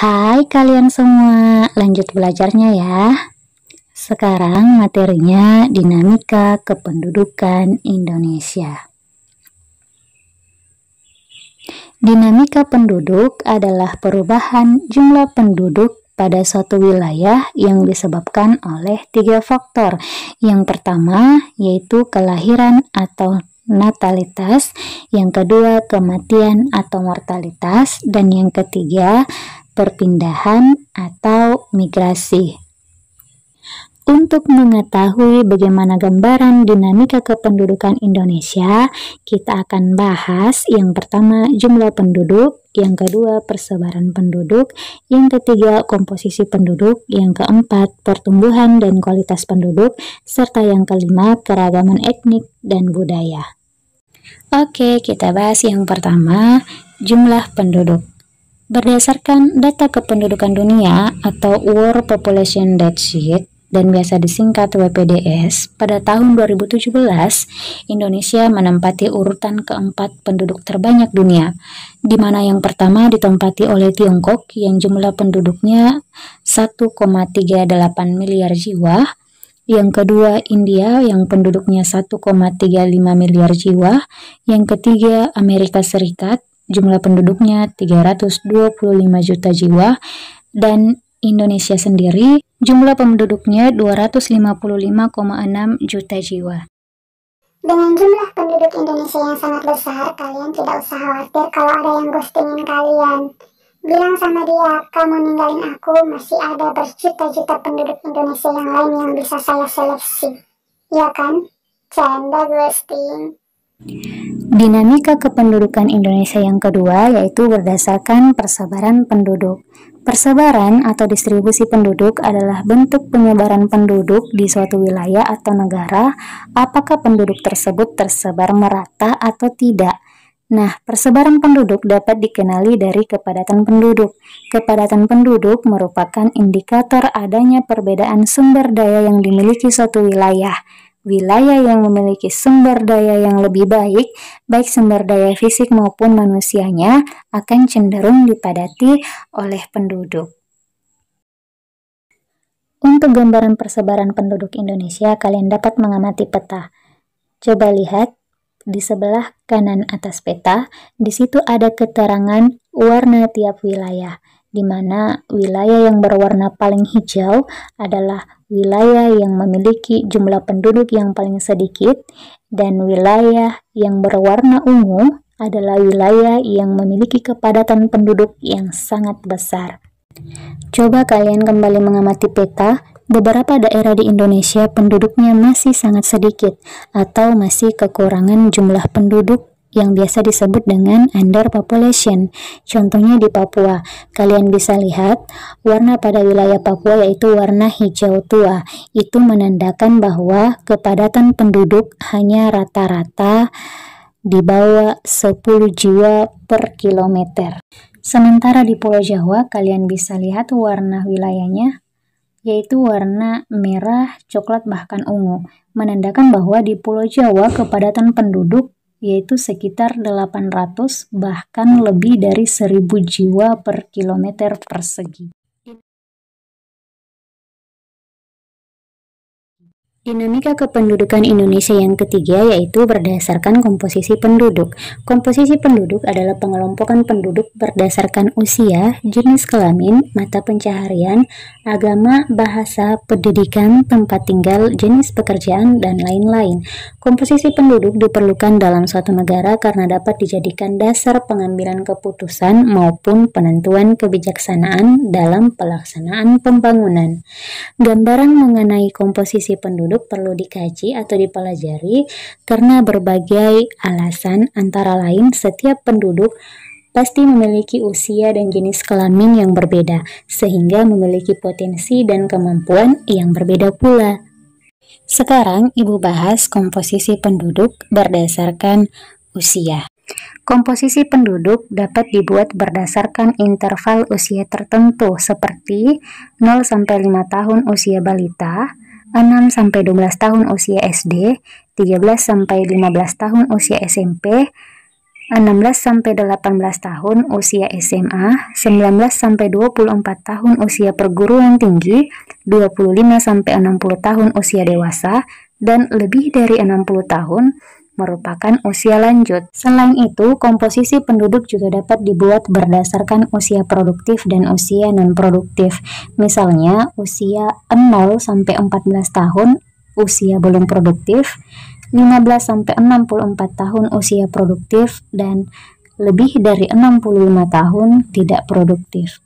Hai kalian semua, lanjut belajarnya ya. Sekarang materinya dinamika kependudukan Indonesia. Dinamika penduduk adalah perubahan jumlah penduduk pada suatu wilayah yang disebabkan oleh 3 faktor. Yang pertama yaitu kelahiran atau natalitas, yang kedua kematian atau mortalitas, dan yang ketiga perpindahan atau migrasi. Untuk mengetahui bagaimana gambaran dinamika kependudukan Indonesia, kita akan bahas yang pertama jumlah penduduk, yang kedua persebaran penduduk, yang ketiga komposisi penduduk, yang keempat pertumbuhan dan kualitas penduduk, serta yang kelima keragaman etnik dan budaya. Oke, kita bahas yang pertama, jumlah penduduk. Berdasarkan data kependudukan dunia atau World Population Data Sheet dan biasa disingkat WPDS, pada tahun 2017, Indonesia menempati urutan keempat penduduk terbanyak dunia, di mana yang pertama ditempati oleh Tiongkok yang jumlah penduduknya 1,38 miliar jiwa, yang kedua India yang penduduknya 1,35 miliar jiwa, yang ketiga Amerika Serikat jumlah penduduknya 325 juta jiwa, dan Indonesia sendiri jumlah penduduknya 255,6 juta jiwa. Dengan jumlah penduduk Indonesia yang sangat besar, kalian tidak usah khawatir kalau ada yang ghostingin kalian. Bilang sama dia, kamu ninggalin aku, masih ada berjuta-juta penduduk Indonesia yang lain yang bisa saya seleksi. Ya kan? Canda ghosting. Dinamika kependudukan Indonesia yang kedua yaitu berdasarkan persebaran penduduk. Persebaran atau distribusi penduduk adalah bentuk penyebaran penduduk di suatu wilayah atau negara, apakah penduduk tersebut tersebar merata atau tidak. Nah, persebaran penduduk dapat dikenali dari kepadatan penduduk. Kepadatan penduduk merupakan indikator adanya perbedaan sumber daya yang dimiliki suatu wilayah. Wilayah yang memiliki sumber daya yang lebih baik, baik sumber daya fisik maupun manusianya, akan cenderung dipadati oleh penduduk. Untuk gambaran persebaran penduduk Indonesia, kalian dapat mengamati peta. Coba lihat di sebelah kanan atas peta, di situ ada keterangan warna tiap wilayah, di mana wilayah yang berwarna paling hijau adalah wilayah yang memiliki jumlah penduduk yang paling sedikit, dan wilayah yang berwarna ungu adalah wilayah yang memiliki kepadatan penduduk yang sangat besar. Coba kalian kembali mengamati peta, beberapa daerah di Indonesia penduduknya masih sangat sedikit atau masih kekurangan jumlah penduduk yang biasa disebut dengan underpopulation. Contohnya di Papua, kalian bisa lihat warna pada wilayah Papua yaitu warna hijau tua. Itu menandakan bahwa kepadatan penduduk hanya rata-rata di bawah 10 jiwa per kilometer. Sementara di Pulau Jawa, kalian bisa lihat warna wilayahnya yaitu warna merah, coklat, bahkan ungu, menandakan bahwa di Pulau Jawa kepadatan penduduk yaitu sekitar 800 bahkan lebih dari 1000 jiwa per kilometer persegi. Dinamika kependudukan Indonesia yang ketiga yaitu berdasarkan komposisi penduduk. Komposisi penduduk adalah pengelompokan penduduk berdasarkan usia, jenis kelamin, mata pencaharian, agama, bahasa, pendidikan, tempat tinggal, jenis pekerjaan, dan lain-lain. Komposisi penduduk diperlukan dalam suatu negara karena dapat dijadikan dasar pengambilan keputusan maupun penentuan kebijaksanaan dalam pelaksanaan pembangunan. Gambaran mengenai komposisi penduduk perlu dikaji atau dipelajari karena berbagai alasan, antara lain setiap penduduk pasti memiliki usia dan jenis kelamin yang berbeda, sehingga memiliki potensi dan kemampuan yang berbeda pula. Sekarang Ibu bahas komposisi penduduk berdasarkan usia. Komposisi penduduk dapat dibuat berdasarkan interval usia tertentu seperti 0-5 tahun usia balita, 6-12 tahun usia SD, 13-15 tahun usia SMP, 16-18 tahun usia SMA, 19-24 tahun usia perguruan tinggi, 25-60 tahun usia dewasa, dan lebih dari 60 tahun merupakan usia lanjut. Selain itu, komposisi penduduk juga dapat dibuat berdasarkan usia produktif dan usia non-produktif. Misalnya, usia 0-14 tahun usia belum produktif, 15-64 tahun usia produktif, dan lebih dari 65 tahun tidak produktif.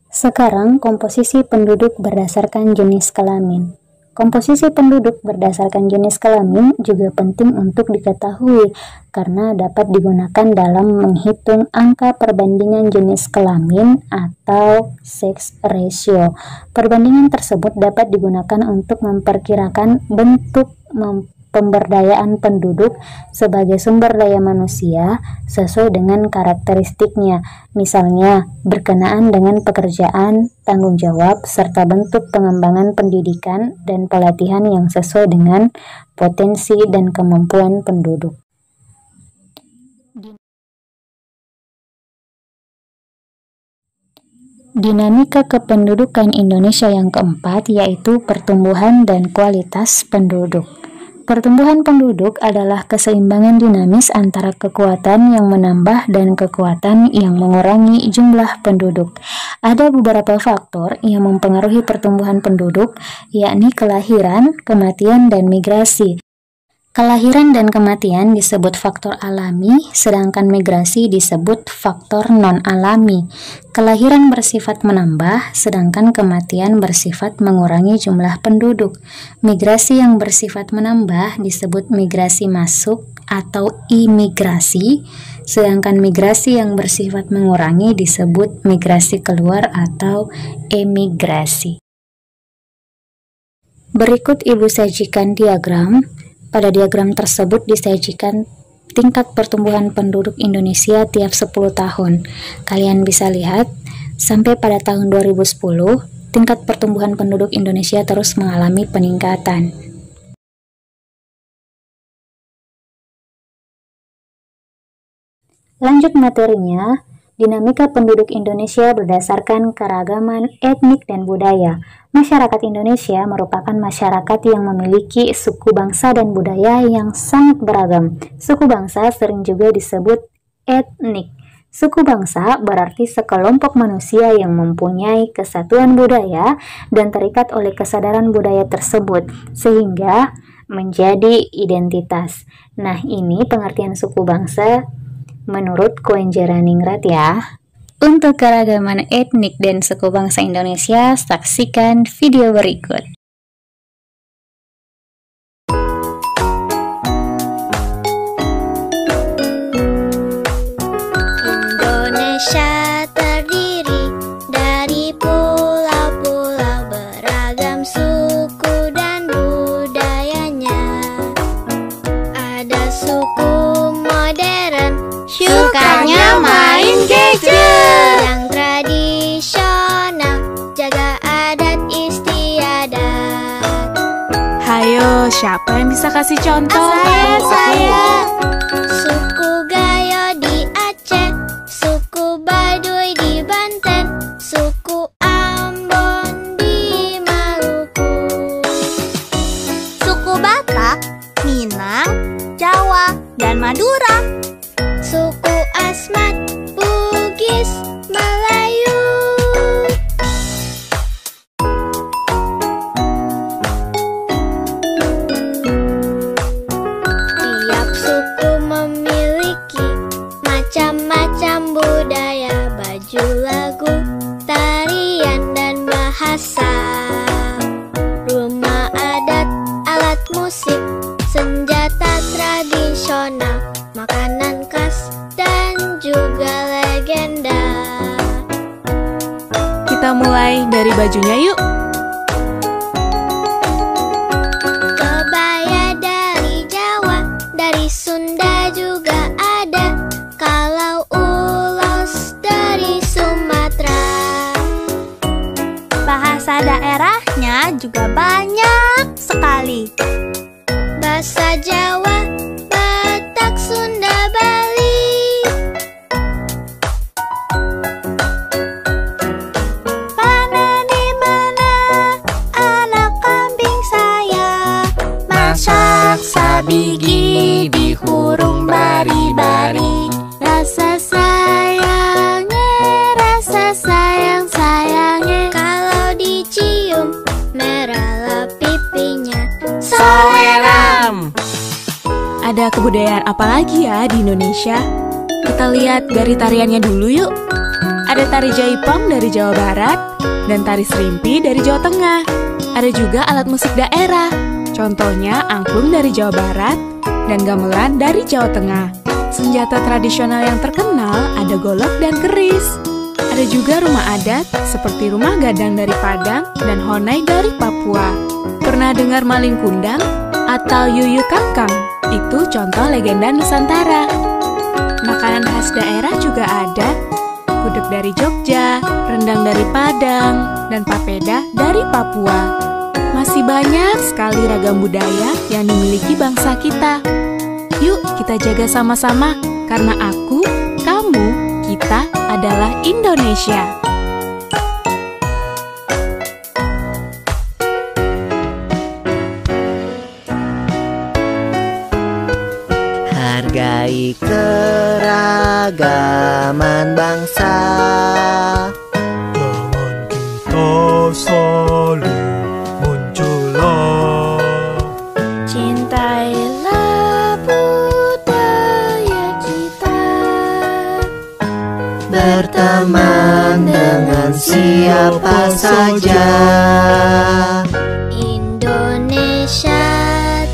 Sekarang, komposisi penduduk berdasarkan jenis kelamin. Komposisi penduduk berdasarkan jenis kelamin juga penting untuk diketahui karena dapat digunakan dalam menghitung angka perbandingan jenis kelamin atau sex ratio. Perbandingan tersebut dapat digunakan untuk memperkirakan bentuk pemberdayaan penduduk sebagai sumber daya manusia sesuai dengan karakteristiknya, misalnya berkenaan dengan pekerjaan, tanggung jawab, serta bentuk pengembangan pendidikan dan pelatihan yang sesuai dengan potensi dan kemampuan penduduk. Dinamika kependudukan Indonesia yang keempat yaitu pertumbuhan dan kualitas penduduk. Pertumbuhan penduduk adalah keseimbangan dinamis antara kekuatan yang menambah dan kekuatan yang mengurangi jumlah penduduk. Ada beberapa faktor yang mempengaruhi pertumbuhan penduduk, yakni kelahiran, kematian, dan migrasi. Kelahiran dan kematian disebut faktor alami, sedangkan migrasi disebut faktor non-alami. Kelahiran bersifat menambah, sedangkan kematian bersifat mengurangi jumlah penduduk. Migrasi yang bersifat menambah disebut migrasi masuk atau imigrasi, sedangkan migrasi yang bersifat mengurangi disebut migrasi keluar atau emigrasi. Berikut Ibu sajikan diagram. Pada diagram tersebut disajikan tingkat pertumbuhan penduduk Indonesia tiap 10 tahun. Kalian bisa lihat, sampai pada tahun 2010, tingkat pertumbuhan penduduk Indonesia terus mengalami peningkatan. Lanjut materinya, dinamika penduduk Indonesia berdasarkan keragaman etnik dan budaya. Masyarakat Indonesia merupakan masyarakat yang memiliki suku bangsa dan budaya yang sangat beragam. Suku bangsa sering juga disebut etnik. Suku bangsa berarti sekelompok manusia yang mempunyai kesatuan budaya dan terikat oleh kesadaran budaya tersebut, sehingga menjadi identitas. Nah, ini pengertian suku bangsa menurut Koenjeraningrat ya. Untuk keragaman etnik dan suku bangsa Indonesia, saksikan video berikut. Indonesia terdiri dari pulau-pulau beragam suku dan budayanya. Ada suku modern, sukanya main gadget. Yang tradisional, jaga adat istiadat. Hayo, siapa yang bisa kasih contoh? Saya. Suku Gayo di Aceh, suku Baduy di Banten, suku Ambon di Maluku, suku Batak, Minang, Jawa, dan Madura, suku Asmat, Bugis, Melayu. Tiap suku memiliki macam-macam budaya, baju, lagu, tarian, dan bahasa. Rumah adat, alat musik, senjata tradisional, makanan khas, dan juga legenda. Kita mulai dari bajunya yuk. Kebaya dari Jawa, dari Sunda juga ada. Kalau ulos dari Sumatera. bahasa daerahnya juga banyak sekali. Bahasa Jawa, Ada kebudayaan apa lagi ya di Indonesia? Kita lihat dari tariannya dulu yuk. Ada tari jaipong dari Jawa Barat dan tari serimpi dari Jawa Tengah. Ada juga alat musik daerah. Contohnya angklung dari Jawa Barat dan gamelan dari Jawa Tengah. Senjata tradisional yang terkenal ada golok dan keris. Ada juga rumah adat seperti rumah gadang dari Padang dan honai dari Papua. Pernah dengar maling kundang atau yuyu kangkang? Itu contoh legenda Nusantara. Makanan khas daerah juga ada. Gudeg dari Jogja, rendang dari Padang, dan papeda dari Papua. Masih banyak sekali ragam budaya yang dimiliki bangsa kita. Yuk kita jaga sama-sama, karena aku, kamu, kita adalah Indonesia. Hargai keragaman bangsa. Jangan kita saling mencelah. Cintailah budaya kita. Berteman dengan siapa saja. Indonesia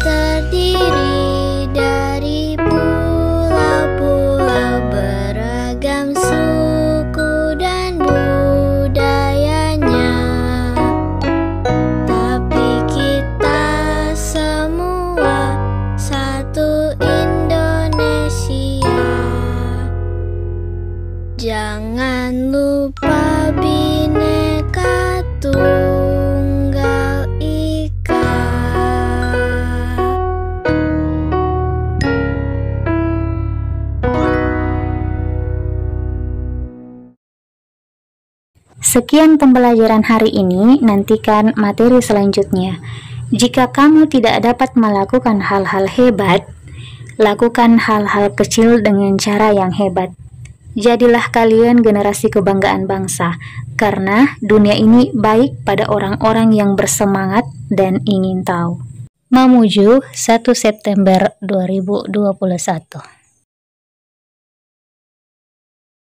terdiri dari pulau-pulau beragam suku dan budayanya. Tapi kita semua satu Indonesia. Jangan lupa Bhinneka Tunggal Ika. Sekian pembelajaran hari ini, nantikan materi selanjutnya. Jika kamu tidak dapat melakukan hal-hal hebat, lakukan hal-hal kecil dengan cara yang hebat. Jadilah kalian generasi kebanggaan bangsa, karena dunia ini baik pada orang-orang yang bersemangat dan ingin tahu. Mamuju 1 September 2021.